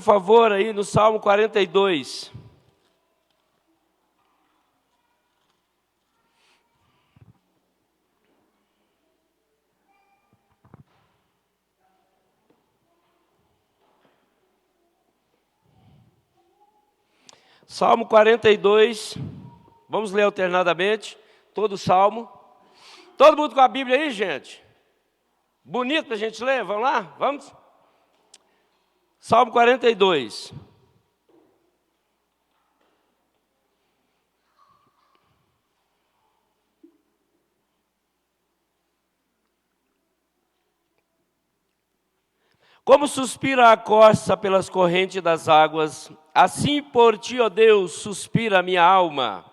Por favor, aí no Salmo 42. Salmo 42, vamos ler alternadamente, todo o Salmo. Todo mundo com a Bíblia aí, gente? Bonito para a gente ler, vamos lá? Vamos? Salmo 42. Como suspira a corça pelas correntes das águas, assim por ti, ó Deus, suspira a minha alma.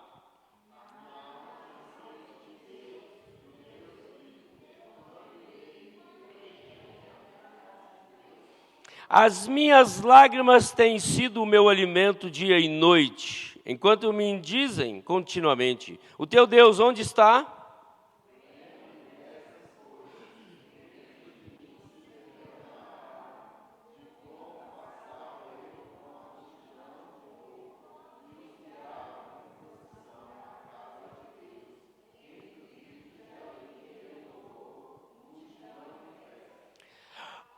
As minhas lágrimas têm sido o meu alimento dia e noite, enquanto me dizem continuamente: o teu Deus onde está?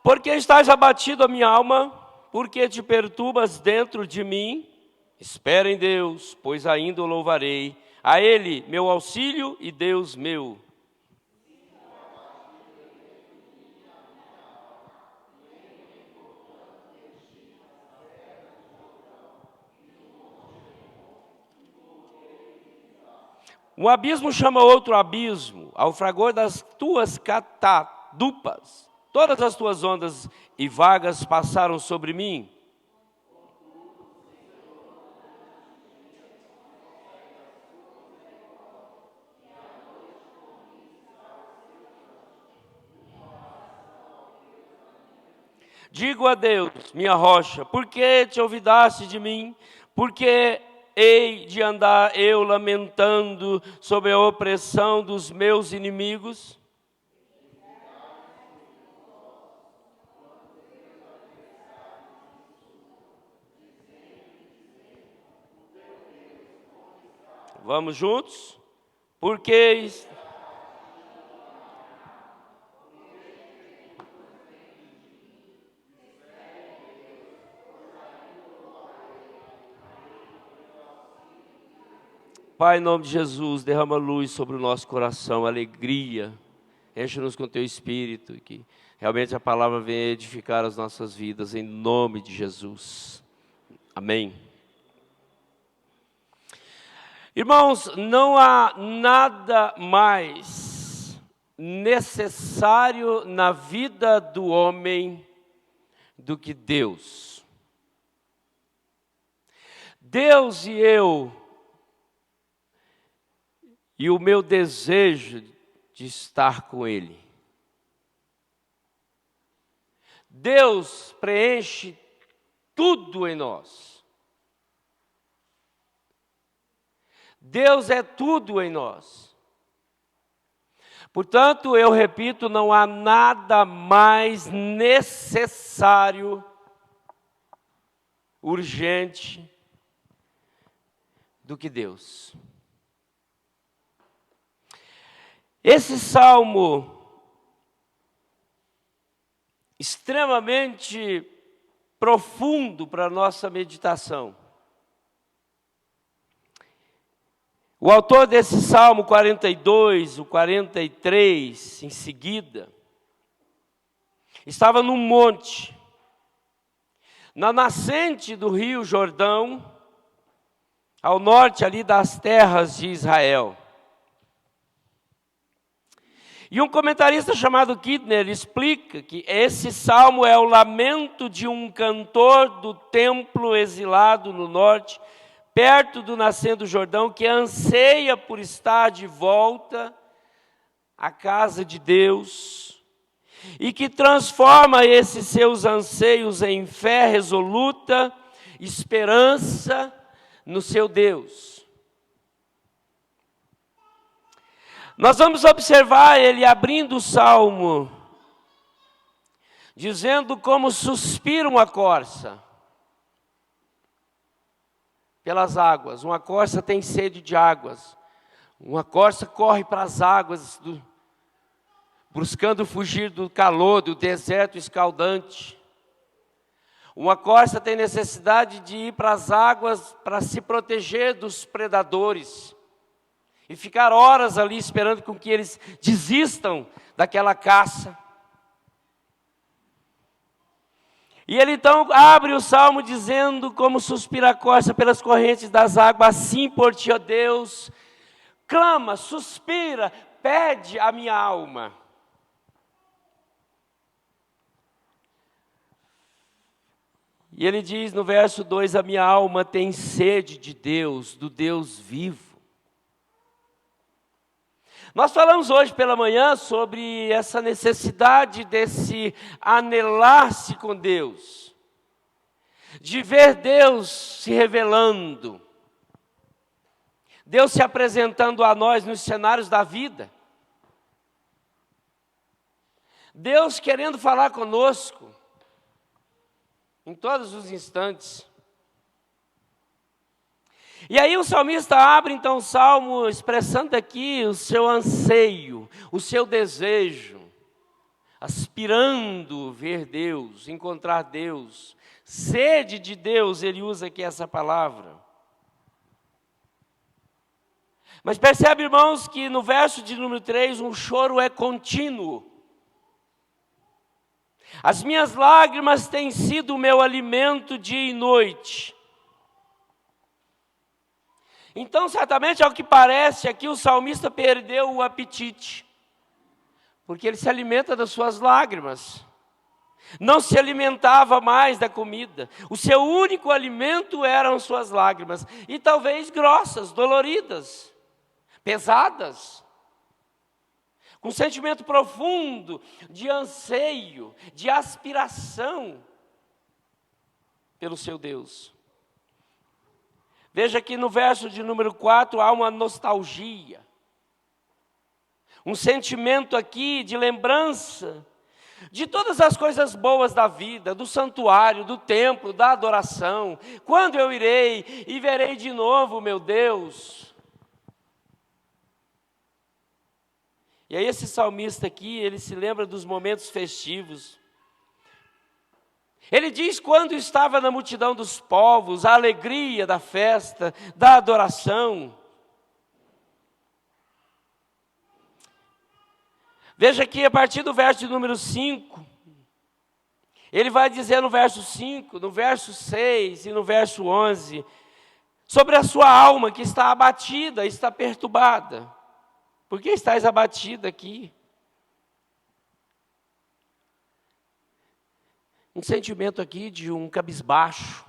Porque estás abatido a minha alma, porque te perturbas dentro de mim? Espera em Deus, pois ainda o louvarei. A Ele, meu auxílio e Deus meu. Um abismo chama outro abismo, ao fragor das tuas catadupas. Todas as tuas ondas e vagas passaram sobre mim. Digo a Deus, minha rocha, por que te olvidaste de mim? Por que hei de andar eu lamentando sobre a opressão dos meus inimigos? Vamos juntos? Porque Pai, em nome de Jesus, derrama luz sobre o nosso coração, alegria, enche-nos com teu Espírito, e que realmente a palavra venha edificar as nossas vidas, em nome de Jesus. Amém. Irmãos, não há nada mais necessário na vida do homem do que Deus. Deus e eu, e o meu desejo de estar com Ele. Deus preenche tudo em nós. Deus é tudo em nós. Portanto, eu repito, não há nada mais necessário, urgente, do que Deus. Esse salmo, extremamente profundo para a nossa meditação. O autor desse Salmo 42, o 43, em seguida, estava num monte, na nascente do rio Jordão, ao norte ali das terras de Israel. E um comentarista chamado Kidner explica que esse salmo é o lamento de um cantor do templo exilado no norte, perto do nascente do Jordão, que anseia por estar de volta à casa de Deus, e que transforma esses seus anseios em fé resoluta, esperança no seu Deus. Nós vamos observar ele abrindo o salmo, dizendo como suspira uma corça. pelas águas. Uma corça tem sede de águas. Uma corça corre para as águas, buscando fugir do calor, do deserto escaldante. Uma corça tem necessidade de ir para as águas para se proteger dos predadores e ficar horas ali esperando com que eles desistam daquela caça. E ele então abre o salmo dizendo: como suspira a corça pelas correntes das águas, assim por ti, ó Deus, clama, suspira, pede a minha alma. E ele diz no verso 2, a minha alma tem sede de Deus, do Deus vivo. Nós falamos hoje pela manhã sobre essa necessidade desse anelar-se com Deus, de ver Deus se revelando, Deus se apresentando a nós nos cenários da vida, Deus querendo falar conosco em todos os instantes. E aí o salmista abre então o salmo expressando aqui o seu anseio, o seu desejo, aspirando ver Deus, encontrar Deus, sede de Deus, ele usa aqui essa palavra. Mas percebe, irmãos, que no verso de número 3, um choro é contínuo. As minhas lágrimas têm sido o meu alimento dia e noite. Então, certamente, ao que parece, aqui o salmista perdeu o apetite, porque ele se alimenta das suas lágrimas. Não se alimentava mais da comida. O seu único alimento eram suas lágrimas, e talvez grossas, doloridas, pesadas, com um sentimento profundo de anseio, de aspiração pelo seu Deus. Veja que no verso de número 4 há uma nostalgia, um sentimento aqui de lembrança de todas as coisas boas da vida, do santuário, do templo, da adoração. Quando eu irei e verei de novo, meu Deus? E aí esse salmista aqui, ele se lembra dos momentos festivos. Ele diz quando estava na multidão dos povos, a alegria da festa, da adoração. Veja que a partir do verso de número 5, ele vai dizer no verso 5, no verso 6 e no verso 11, sobre a sua alma que está abatida, está perturbada. Por que estás abatida aqui? Um sentimento aqui de um cabisbaixo,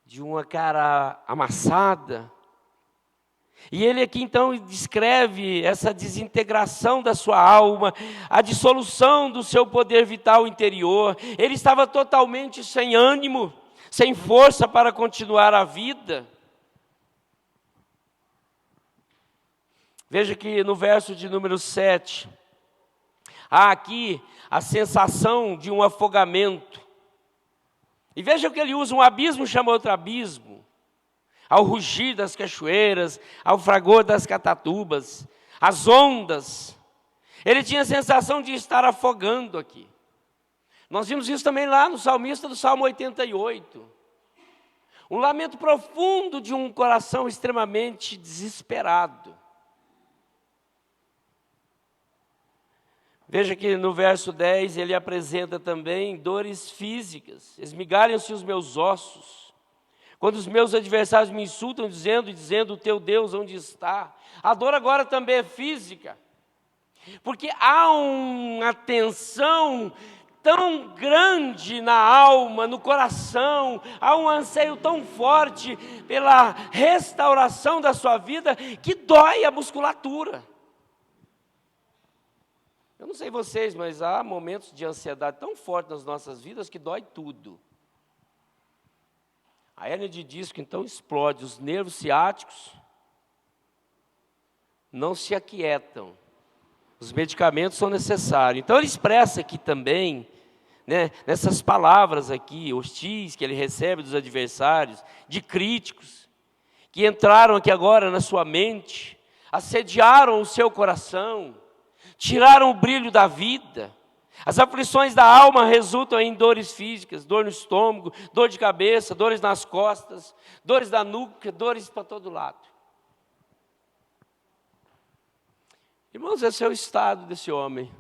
de uma cara amassada. E ele aqui então descreve essa desintegração da sua alma, a dissolução do seu poder vital interior. Ele estava totalmente sem ânimo, sem força para continuar a vida. Veja que no verso de número 7, há aqui a sensação de um afogamento. E veja que ele usa um abismo, chama outro abismo. Ao rugir das cachoeiras, ao fragor das catatubas, as ondas. Ele tinha a sensação de estar afogando aqui. Nós vimos isso também lá no salmista do Salmo 88. Um lamento profundo de um coração extremamente desesperado. Veja que no verso 10 ele apresenta também dores físicas. Esmigalham-se os meus ossos. Quando os meus adversários me insultam, dizendo, o teu Deus onde está? A dor agora também é física. Porque há uma tensão tão grande na alma, no coração, há um anseio tão forte pela restauração da sua vida, que dói a musculatura. Eu não sei vocês, mas há momentos de ansiedade tão forte nas nossas vidas que dói tudo. A hérnia de disco então explode, os nervos ciáticos não se aquietam. Os medicamentos são necessários. Então ele expressa aqui também né, nessas palavras aqui, hostis que ele recebe dos adversários, de críticos, que entraram aqui agora na sua mente, assediaram o seu coração, tiraram o brilho da vida. As aflições da alma resultam em dores físicas, dor no estômago, dor de cabeça, dores nas costas, dores da nuca, dores para todo lado. Irmãos, esse é o estado desse homem.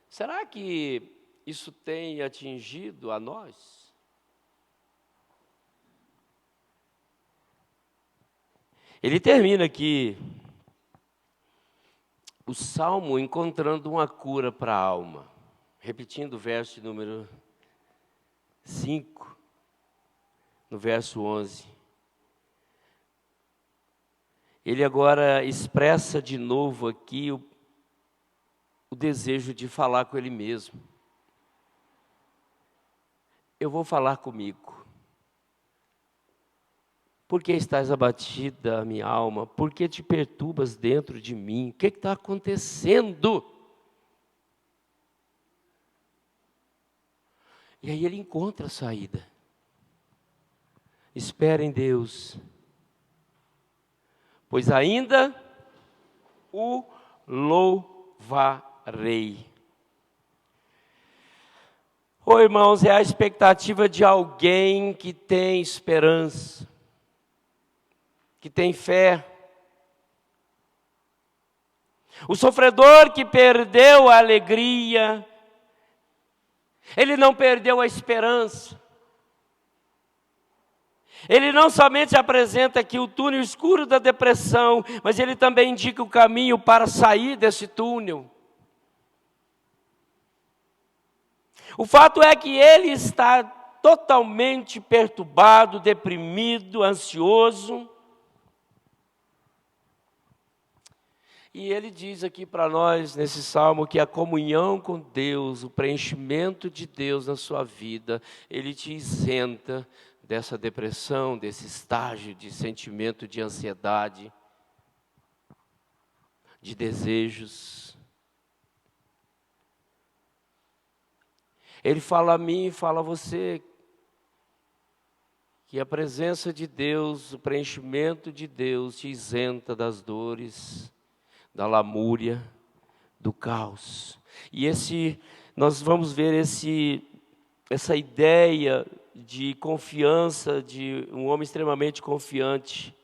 Será que isso tem atingido a nós? Ele termina aqui o Salmo encontrando uma cura para a alma. Repetindo o verso número 5, no verso 11. Ele agora expressa de novo aqui o desejo de falar com ele mesmo. Eu vou falar comigo. Por que estás abatida, minha alma? Por que te perturbas dentro de mim? O que está acontecendo? E aí ele encontra a saída. Espera em Deus, pois ainda o louvarei. Ô irmãos, é a expectativa de alguém que tem esperança, que tem fé. O sofredor que perdeu a alegria, ele não perdeu a esperança. Ele não somente apresenta aqui o túnel escuro da depressão, mas ele também indica o caminho para sair desse túnel. O fato é que ele está totalmente perturbado, deprimido, ansioso. E ele diz aqui para nós, nesse salmo, que a comunhão com Deus, o preenchimento de Deus na sua vida, ele te isenta dessa depressão, desse estágio de sentimento de ansiedade, de desejos. Ele fala a mim e fala a você que a presença de Deus, o preenchimento de Deus te isenta das dores, da lamúria, do caos. E nós vamos ver essa ideia de confiança, de um homem extremamente confiante.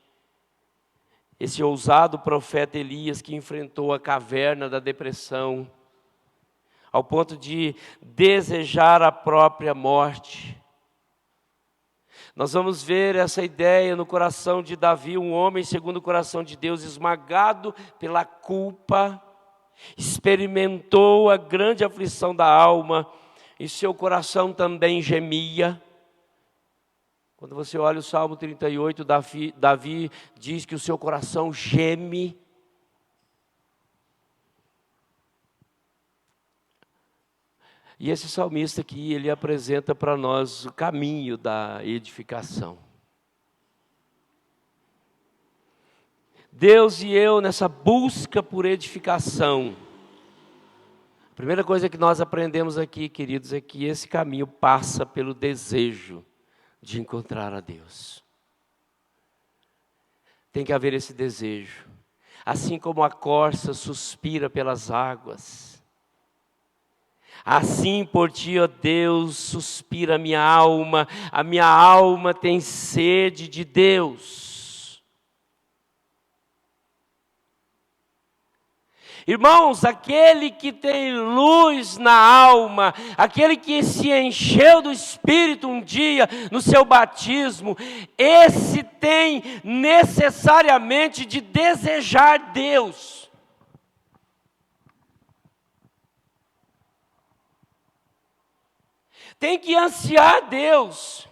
Esse ousado profeta Elias que enfrentou a caverna da depressão, ao ponto de desejar a própria morte. Nós vamos ver essa ideia no coração de Davi, um homem segundo o coração de Deus, esmagado pela culpa, experimentou a grande aflição da alma, e seu coração também gemia. Quando você olha o Salmo 38, Davi diz que o seu coração geme. E esse salmista aqui, ele apresenta para nós o caminho da edificação. Deus e eu, nessa busca por edificação, a primeira coisa que nós aprendemos aqui, queridos, é que esse caminho passa pelo desejo de encontrar a Deus. Tem que haver esse desejo. Assim como a corça suspira pelas águas, assim por ti, ó Deus, suspira a minha alma tem sede de Deus. Irmãos, aquele que tem luz na alma, aquele que se encheu do Espírito um dia no seu batismo, esse tem necessariamente de desejar Deus. Tem que ansiar Deus.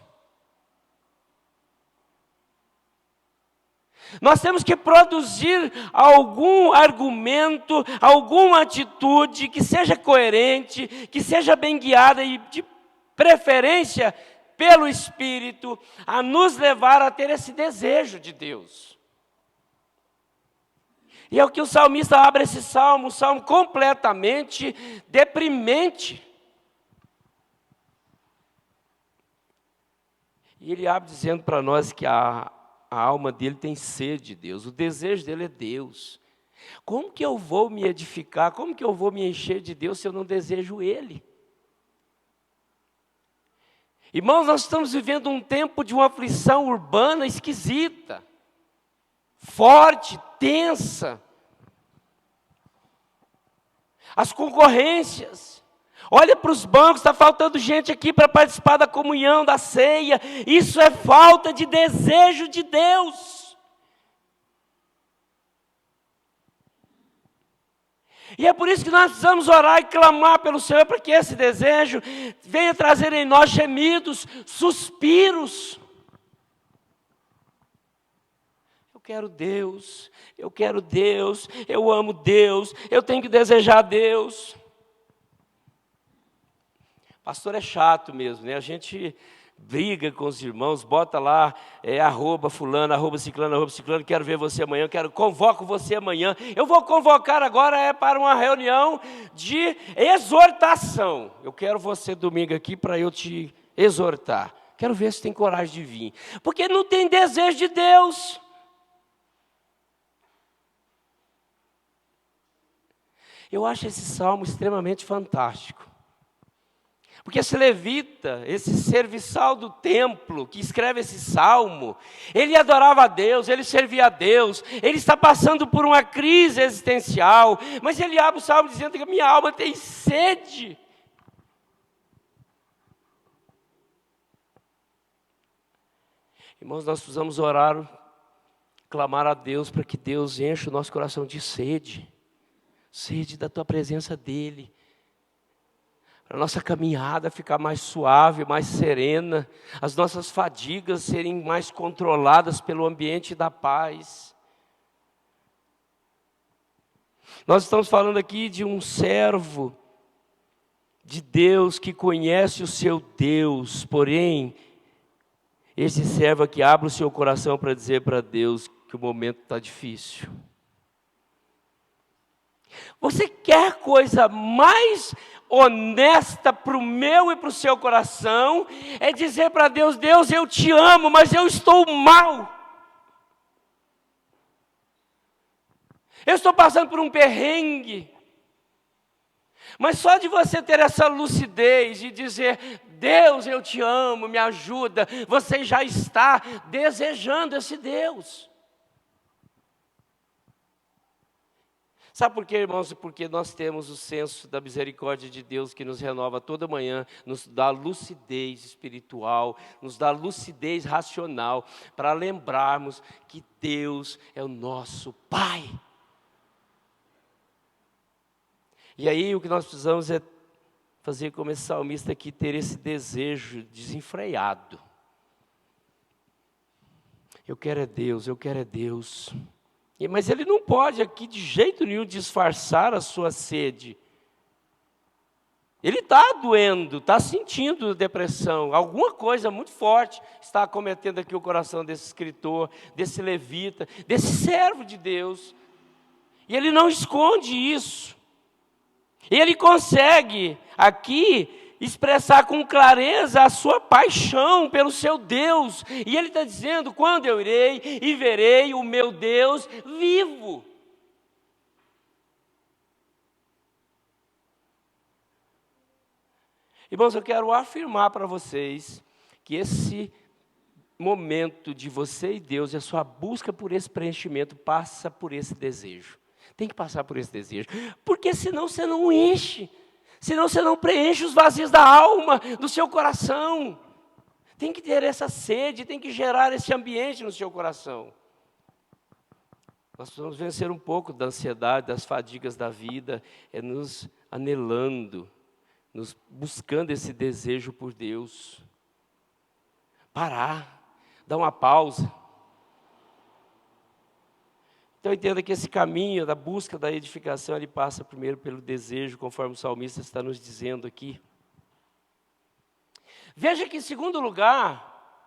Nós temos que produzir algum argumento, alguma atitude que seja coerente, que seja bem guiada e de preferência pelo Espírito, a nos levar a ter esse desejo de Deus. E é o que o salmista abre esse salmo, um salmo completamente deprimente. E ele abre dizendo para nós que a alma dele tem sede de Deus, o desejo dele é Deus. Como que eu vou me edificar, como que eu vou me encher de Deus se eu não desejo Ele? Irmãos, nós estamos vivendo um tempo de uma aflição urbana esquisita, forte, tensa. As concorrências. Olha para os bancos, está faltando gente aqui para participar da comunhão, da ceia. Isso é falta de desejo de Deus. E é por isso que nós precisamos orar e clamar pelo Senhor, para que esse desejo venha trazer em nós gemidos, suspiros. Eu quero Deus, eu amo Deus, eu tenho que desejar Deus. Pastor é chato mesmo, né? A gente briga com os irmãos, bota lá, arroba fulano, arroba ciclano, quero ver você amanhã, convoco você amanhã. Eu vou convocar agora para uma reunião de exortação. Eu quero você domingo aqui para eu te exortar. Quero ver se tem coragem de vir. Porque não tem desejo de Deus. Eu acho esse salmo extremamente fantástico. Porque esse levita, esse serviçal do templo, que escreve esse salmo, ele adorava a Deus, ele servia a Deus, ele está passando por uma crise existencial, mas ele abre o salmo dizendo que a minha alma tem sede. Irmãos, nós precisamos orar, clamar a Deus para que Deus encha o nosso coração de sede, sede da tua presença dEle. Para a nossa caminhada ficar mais suave, mais serena, as nossas fadigas serem mais controladas pelo ambiente da paz. Nós estamos falando aqui de um servo de Deus que conhece o seu Deus, porém, esse servo aqui abre o seu coração para dizer para Deus que o momento está difícil. Você quer coisa mais honesta para o meu e para o seu coração, é dizer para Deus, Deus, eu te amo, mas eu estou mal. Eu estou passando por um perrengue. Mas só de você ter essa lucidez e dizer, Deus, eu te amo, me ajuda, você já está desejando esse Deus. Sabe por quê, irmãos? Porque nós temos o senso da misericórdia de Deus que nos renova toda manhã, nos dá lucidez espiritual, nos dá lucidez racional, para lembrarmos que Deus é o nosso Pai. E aí o que nós precisamos é fazer como esse salmista aqui, ter esse desejo desenfreado. Eu quero é Deus, eu quero é Deus. Mas ele não pode aqui de jeito nenhum disfarçar a sua sede. Ele está doendo, está sentindo depressão. Alguma coisa muito forte está acometendo aqui o coração desse escritor, desse levita, desse servo de Deus. E ele não esconde isso. E ele consegue aqui expressar com clareza a sua paixão pelo seu Deus. E ele está dizendo, quando eu irei e verei o meu Deus vivo. Irmãos, eu quero afirmar para vocês que esse momento de você e Deus, a sua busca por esse preenchimento, passa por esse desejo. Tem que passar por esse desejo, porque senão você não enche. Senão você não preenche os vazios da alma, do seu coração. Tem que ter essa sede, tem que gerar esse ambiente no seu coração. Nós precisamos vencer um pouco da ansiedade, das fadigas da vida, nos anelando, nos buscando esse desejo por Deus. Parar, dar uma pausa. Então entenda que esse caminho da busca da edificação, ele passa primeiro pelo desejo, conforme o salmista está nos dizendo aqui. Veja que em segundo lugar,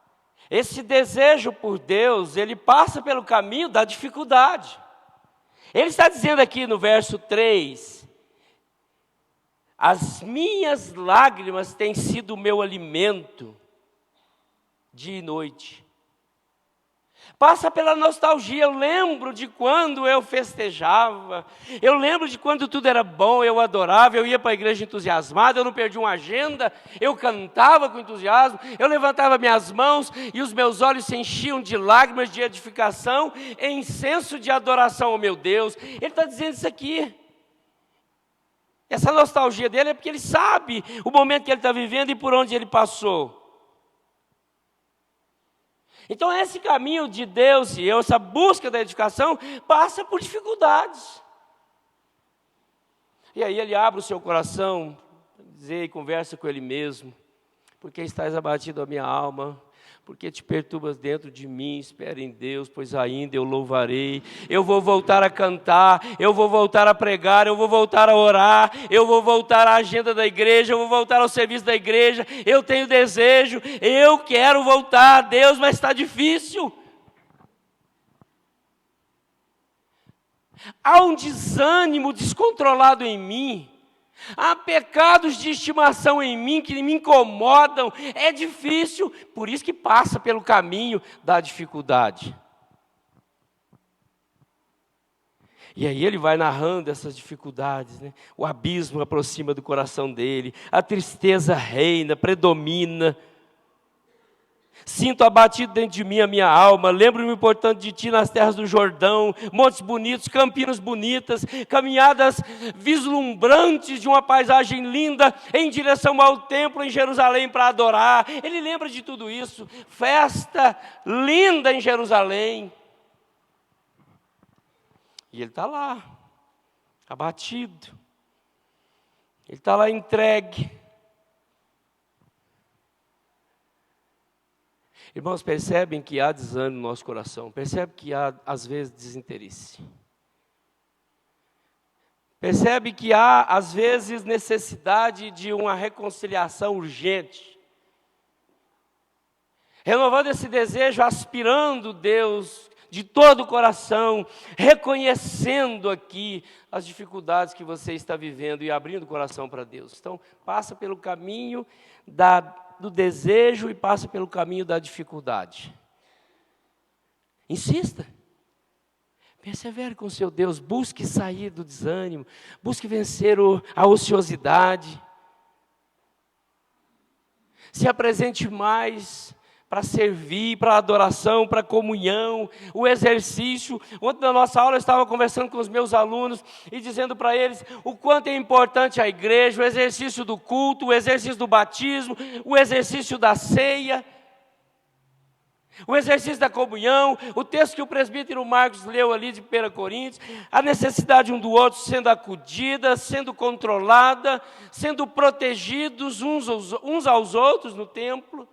esse desejo por Deus, ele passa pelo caminho da dificuldade. Ele está dizendo aqui no verso 3, as minhas lágrimas têm sido o meu alimento, dia e noite. Passa pela nostalgia, eu lembro de quando eu festejava, eu lembro de quando tudo era bom, eu adorava, eu ia para a igreja entusiasmado, eu não perdi uma agenda, eu cantava com entusiasmo, eu levantava minhas mãos e os meus olhos se enchiam de lágrimas de edificação, em senso de adoração ao meu Deus. Ele está dizendo isso aqui. Essa nostalgia dele é porque ele sabe o momento que ele está vivendo e por onde ele passou. Então esse caminho de Deus e essa busca da edificação passa por dificuldades. E aí ele abre o seu coração, dizer e conversa com ele mesmo. Porque estás abatido a minha alma, porque te perturbas dentro de mim, espera em Deus, pois ainda eu louvarei. Eu vou voltar a cantar, eu vou voltar a pregar, eu vou voltar a orar, eu vou voltar à agenda da igreja, eu vou voltar ao serviço da igreja, eu tenho desejo, eu quero voltar a Deus, mas está difícil. Há um desânimo descontrolado em mim. Há pecados de estimação em mim que me incomodam, é difícil, por isso que passa pelo caminho da dificuldade. E aí ele vai narrando essas dificuldades, né? O abismo aproxima do coração dele, a tristeza reina, predomina. Sinto abatido dentro de mim a minha alma, lembro-me, portanto, de ti nas terras do Jordão, montes bonitos, campinas bonitas, caminhadas vislumbrantes de uma paisagem linda, em direção ao templo em Jerusalém para adorar. Ele lembra de tudo isso, festa linda em Jerusalém. E ele está lá, abatido, ele está lá entregue. Irmãos, percebem que há desânimo no nosso coração, percebe que há, às vezes, desinteresse. Percebe que há, às vezes, necessidade de uma reconciliação urgente. Renovando esse desejo, aspirando Deus de todo o coração, reconhecendo aqui as dificuldades que você está vivendo e abrindo o coração para Deus. Então, passa pelo caminho do desejo e passa pelo caminho da dificuldade. Insista. Persevere com o seu Deus. Busque sair do desânimo. Busque vencer a ociosidade. Se apresente mais para servir, para adoração, para comunhão, o exercício. Ontem na nossa aula eu estava conversando com os meus alunos e dizendo para eles o quanto é importante a igreja, o exercício do culto, o exercício do batismo, o exercício da ceia, o exercício da comunhão, o texto que o presbítero Marcos leu ali de 1 Coríntios, a necessidade um do outro sendo acudida, sendo controlada, sendo protegidos uns aos outros no templo.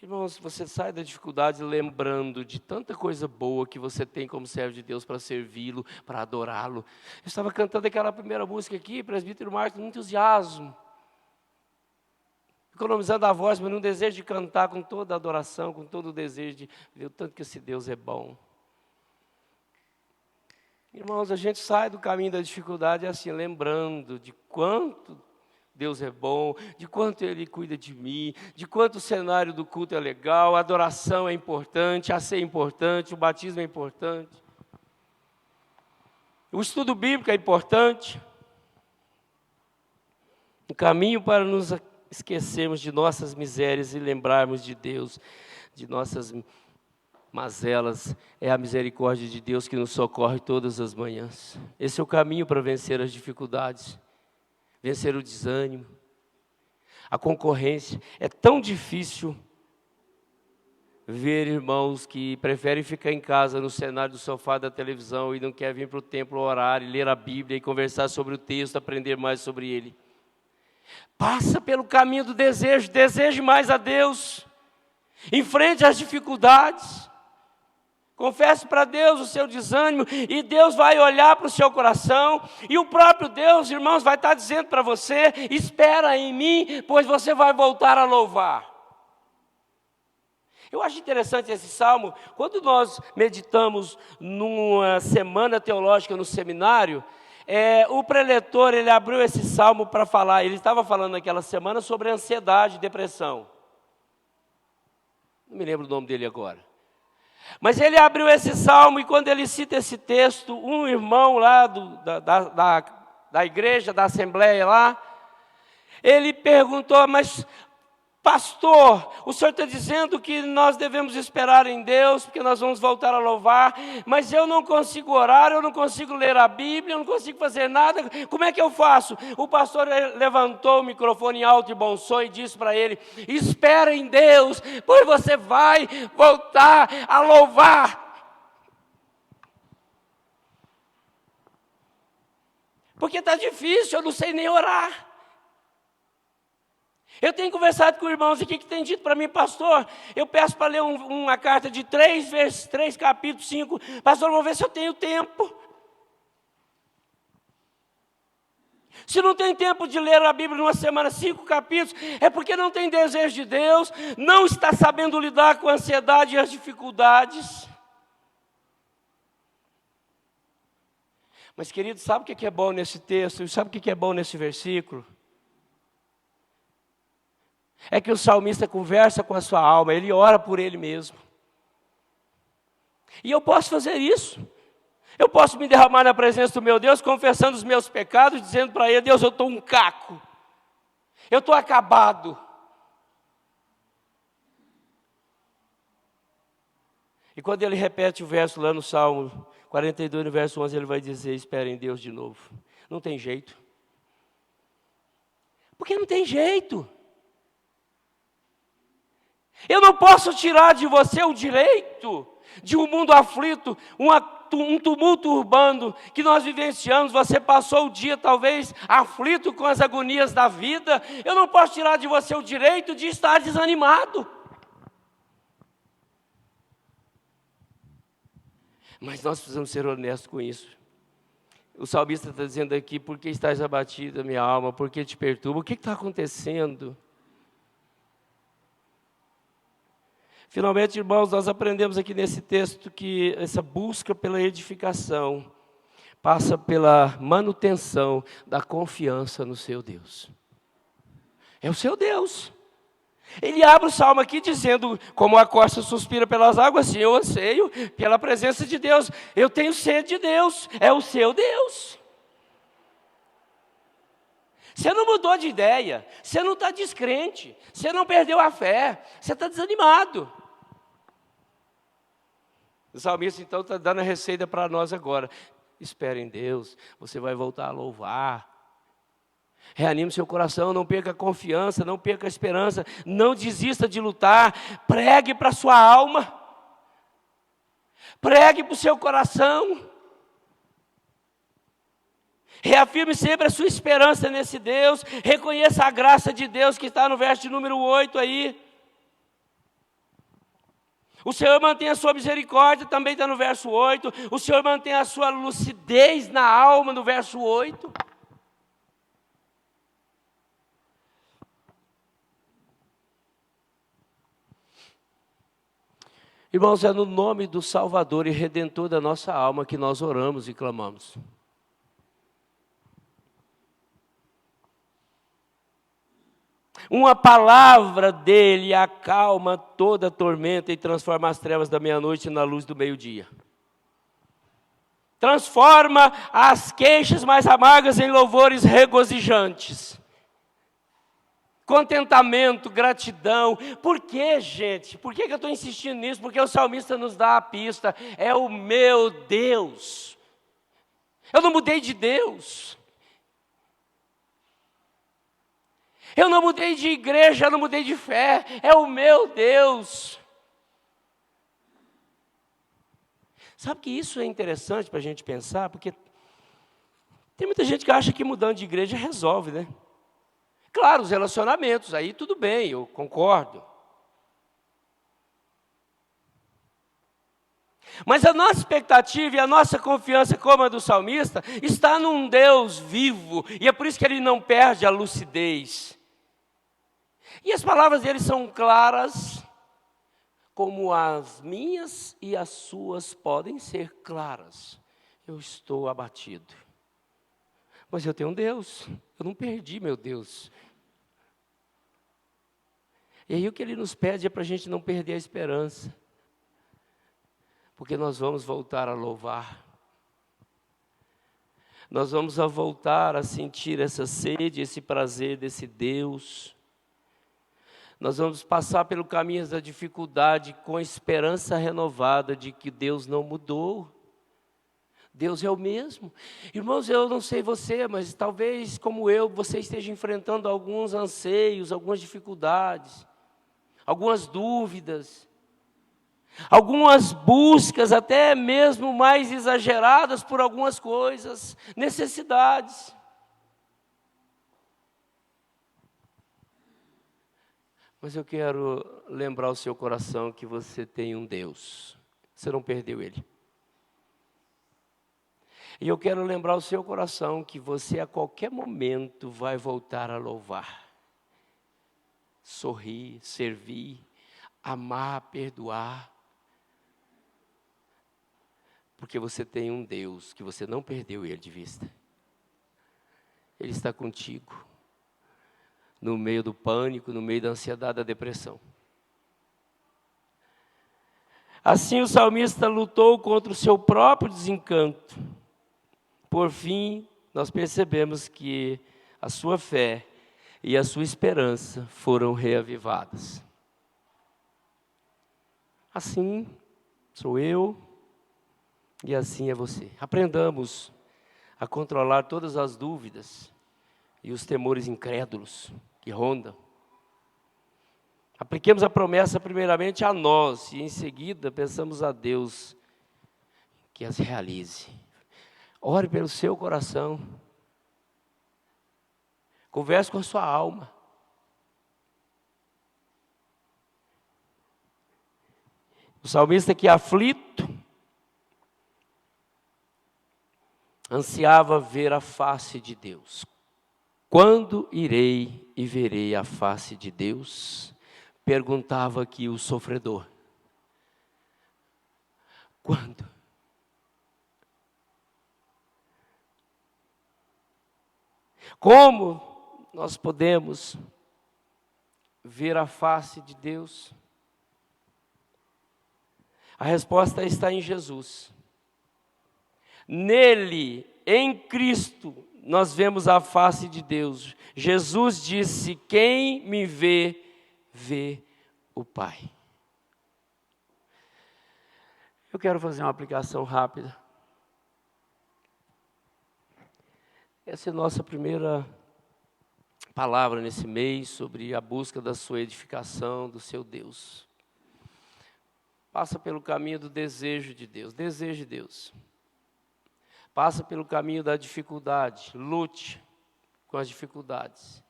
Irmãos, você sai da dificuldade lembrando de tanta coisa boa que você tem como servo de Deus para servi-lo, para adorá-lo. Eu estava cantando aquela primeira música aqui, presbítero Marcos, com entusiasmo. Economizando a voz, mas num desejo de cantar com toda a adoração, com todo o desejo de ver o tanto que esse Deus é bom. Irmãos, a gente sai do caminho da dificuldade assim, lembrando de quanto Deus é bom, de quanto Ele cuida de mim, de quanto o cenário do culto é legal, a adoração é importante, a ceia é importante, o batismo é importante. O estudo bíblico é importante. O caminho para nos esquecermos de nossas misérias e lembrarmos de Deus, de nossas mazelas, é a misericórdia de Deus que nos socorre todas as manhãs. Esse é o caminho para vencer as dificuldades. Vencer o desânimo, a concorrência. É tão difícil ver irmãos que preferem ficar em casa no cenário do sofá da televisão e não querem vir para o templo orar e ler a Bíblia e conversar sobre o texto, aprender mais sobre ele. Passa pelo caminho do desejo, deseje mais a Deus, enfrente as dificuldades. Confesse para Deus o seu desânimo e Deus vai olhar para o seu coração e o próprio Deus, irmãos, vai estar dizendo para você, espera em mim, pois você vai voltar a louvar. Eu acho interessante esse salmo. Quando nós meditamos numa semana teológica no seminário, o preletor, ele abriu esse salmo para falar, ele estava falando naquela semana sobre ansiedade e depressão. Não me lembro o nome dele agora. Mas ele abriu esse salmo e quando ele cita esse texto, um irmão lá da igreja, da assembleia lá, ele perguntou, mas pastor, o senhor está dizendo que nós devemos esperar em Deus, porque nós vamos voltar a louvar, mas eu não consigo orar, eu não consigo ler a Bíblia, eu não consigo fazer nada, como é que eu faço? O pastor levantou o microfone em alto e bom som e disse para ele, espera em Deus, pois você vai voltar a louvar. Porque está difícil, eu não sei nem orar. Eu tenho conversado com irmãos aqui que têm dito para mim, pastor, eu peço para ler uma carta de 3 capítulos, 5, pastor, vou ver se eu tenho tempo. Se não tem tempo de ler a Bíblia numa semana, 5 capítulos, é porque não tem desejo de Deus, não está sabendo lidar com a ansiedade e as dificuldades. Mas querido, sabe o que é bom nesse texto? Sabe o que é bom nesse versículo? É que o salmista conversa com a sua alma, ele ora por ele mesmo. E eu posso fazer isso. Eu posso me derramar na presença do meu Deus, confessando os meus pecados, dizendo para ele, Deus, eu estou um caco. Eu estou acabado. E quando ele repete o verso lá no Salmo 42, no verso 11, ele vai dizer, espere em Deus de novo. Não tem jeito. Porque não tem jeito. Eu não posso tirar de você o direito de um mundo aflito, um tumulto urbano que nós vivenciamos. Você passou o dia talvez aflito com as agonias da vida. Eu não posso tirar de você o direito de estar desanimado. Mas nós precisamos ser honestos com isso. O salmista está dizendo aqui, por que estás abatida, minha alma? Por que te perturba? O que está acontecendo? Finalmente, irmãos, nós aprendemos aqui nesse texto que essa busca pela edificação passa pela manutenção da confiança no seu Deus. É o seu Deus. Ele abre o salmo aqui dizendo, como a corça suspira pelas águas, assim eu anseio pela presença de Deus. Eu tenho sede de Deus, é o seu Deus. Você não mudou de ideia, você não está descrente, você não perdeu a fé, você está desanimado. O salmista então está dando a receita para nós agora. Espere em Deus, você vai voltar a louvar. Reanime seu coração, não perca a confiança, não perca a esperança, não desista de lutar, pregue para a sua alma, pregue para o seu coração. Reafirme sempre a sua esperança nesse Deus, reconheça a graça de Deus que está no verso de número 8 aí. O Senhor mantém a sua misericórdia, também está no verso 8. O Senhor mantém a sua lucidez na alma, no verso 8. Irmãos, é no nome do Salvador e Redentor da nossa alma que nós oramos e clamamos. Uma palavra dele acalma toda a tormenta e transforma as trevas da meia-noite na luz do meio-dia. Transforma as queixas mais amargas em louvores regozijantes. Contentamento, gratidão. Por que, gente? Por que eu estou insistindo nisso? Porque o salmista nos dá a pista. É o meu Deus. Eu não mudei de Deus. Eu não mudei de igreja, eu não mudei de fé. É o meu Deus. Sabe que isso é interessante para a gente pensar? Porque tem muita gente que acha que mudando de igreja resolve, né? Claro, os relacionamentos, aí tudo bem, eu concordo. Mas a nossa expectativa e a nossa confiança, como a do salmista, está num Deus vivo. E é por isso que ele não perde a lucidez. E as palavras dele são claras, como as minhas e as suas podem ser claras. Eu estou abatido. Mas eu tenho um Deus, eu não perdi meu Deus. E aí o que Ele nos pede é para a gente não perder a esperança. Porque nós vamos voltar a louvar. Nós vamos voltar a sentir essa sede, esse prazer desse Deus. Nós vamos passar pelo caminho da dificuldade com a esperança renovada de que Deus não mudou. Deus é o mesmo. Irmãos, eu não sei você, mas talvez como eu, você esteja enfrentando alguns anseios, algumas dificuldades, algumas dúvidas, algumas buscas até mesmo mais exageradas por algumas coisas, necessidades. Mas eu quero lembrar o seu coração que você tem um Deus. Você não perdeu Ele. E eu quero lembrar o seu coração que você a qualquer momento vai voltar a louvar. Sorrir, servir, amar, perdoar. Porque você tem um Deus que você não perdeu Ele de vista. Ele está contigo. No meio do pânico, no meio da ansiedade, da depressão. Assim o salmista lutou contra o seu próprio desencanto. Por fim, nós percebemos que a sua fé e a sua esperança foram reavivadas. Assim sou eu e assim é você. Aprendamos a controlar todas as dúvidas e os temores incrédulos que rondam. Apliquemos a promessa primeiramente a nós e em seguida pensamos a Deus que as realize. Ore pelo seu coração. Converse com a sua alma. O salmista que aflito ansiava ver a face de Deus. Quando irei e verei a face de Deus? Perguntava aqui o sofredor. Quando? Como nós podemos ver a face de Deus? A resposta está em Jesus. Nele, em Cristo, nós vemos a face de Deus. Jesus disse: quem me vê, vê o Pai. Eu quero fazer uma aplicação rápida. Essa é a nossa primeira palavra nesse mês sobre a busca da sua edificação, do seu Deus. Passa pelo caminho do desejo de Deus. Deseje Deus. Passa pelo caminho da dificuldade. Lute com as dificuldades.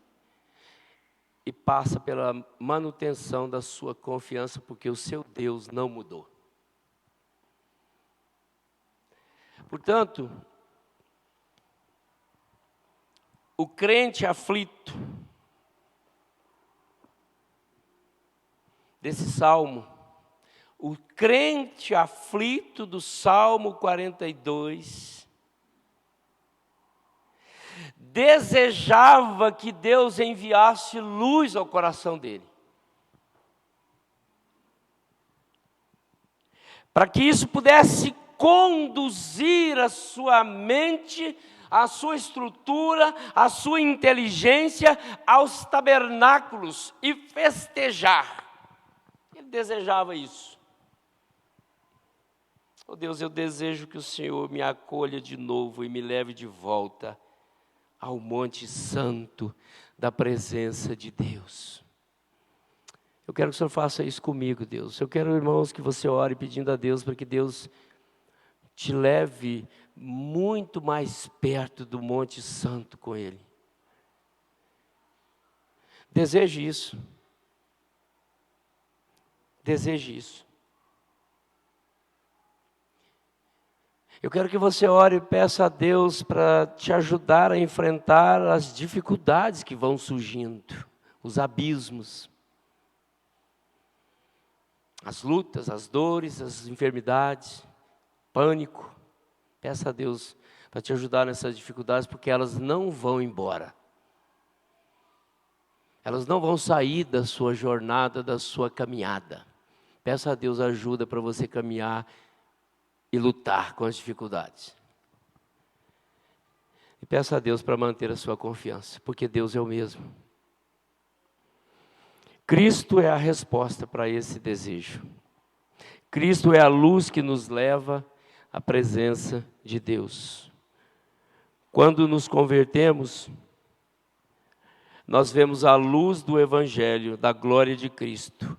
E passa pela manutenção da sua confiança, porque o seu Deus não mudou. Portanto, o crente aflito desse salmo, o crente aflito do Salmo 42, desejava que Deus enviasse luz ao coração dele. Para que isso pudesse conduzir a sua mente, a sua estrutura, a sua inteligência aos tabernáculos e festejar. Ele desejava isso. Oh Deus, eu desejo que o Senhor me acolha de novo e me leve de volta ao Monte Santo da presença de Deus. Eu quero que o Senhor faça isso comigo, Deus. Eu quero, irmãos, que você ore pedindo a Deus para que Deus te leve muito mais perto do Monte Santo com Ele. Deseje isso. Deseje isso. Eu quero que você ore e peça a Deus para te ajudar a enfrentar as dificuldades que vão surgindo, os abismos. as lutas, as dores, as enfermidades, pânico. Peça a Deus para te ajudar nessas dificuldades, porque elas não vão embora. Elas não vão sair da sua jornada, da sua caminhada. Peça a Deus ajuda para você caminhar e lutar com as dificuldades. E peça a Deus para manter a sua confiança, porque Deus é o mesmo. Cristo é a resposta para esse desejo. Cristo é a luz que nos leva à presença de Deus. Quando nos convertemos, nós vemos a luz do Evangelho, da glória de Cristo,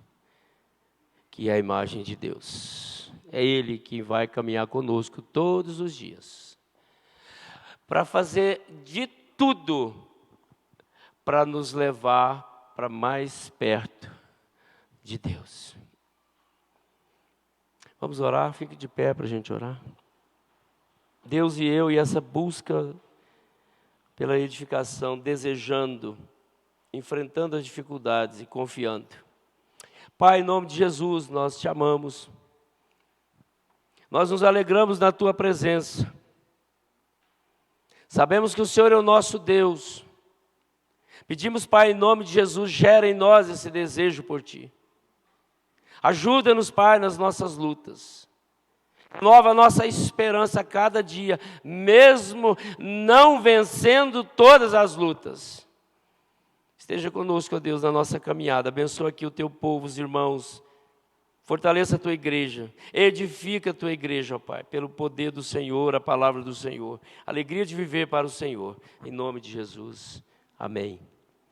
que é a imagem de Deus. É Ele que vai caminhar conosco todos os dias, para fazer de tudo para nos levar para mais perto de Deus. Vamos orar? Fique de pé para a gente orar. Deus e eu, e essa busca pela edificação, desejando, enfrentando as dificuldades e confiando. Pai, em nome de Jesus, nós te amamos. Nós nos alegramos na tua presença. Sabemos que o Senhor é o nosso Deus. Pedimos, Pai, em nome de Jesus, gera em nós esse desejo por Ti. Ajuda-nos, Pai, nas nossas lutas. Renova a nossa esperança a cada dia, mesmo não vencendo todas as lutas. Esteja conosco, ó Deus, na nossa caminhada. Abençoa aqui o Teu povo, os irmãos. Fortaleça a Tua igreja. Edifica a Tua igreja, ó Pai, pelo poder do Senhor, a palavra do Senhor. Alegria de viver para o Senhor. Em nome de Jesus. Amém.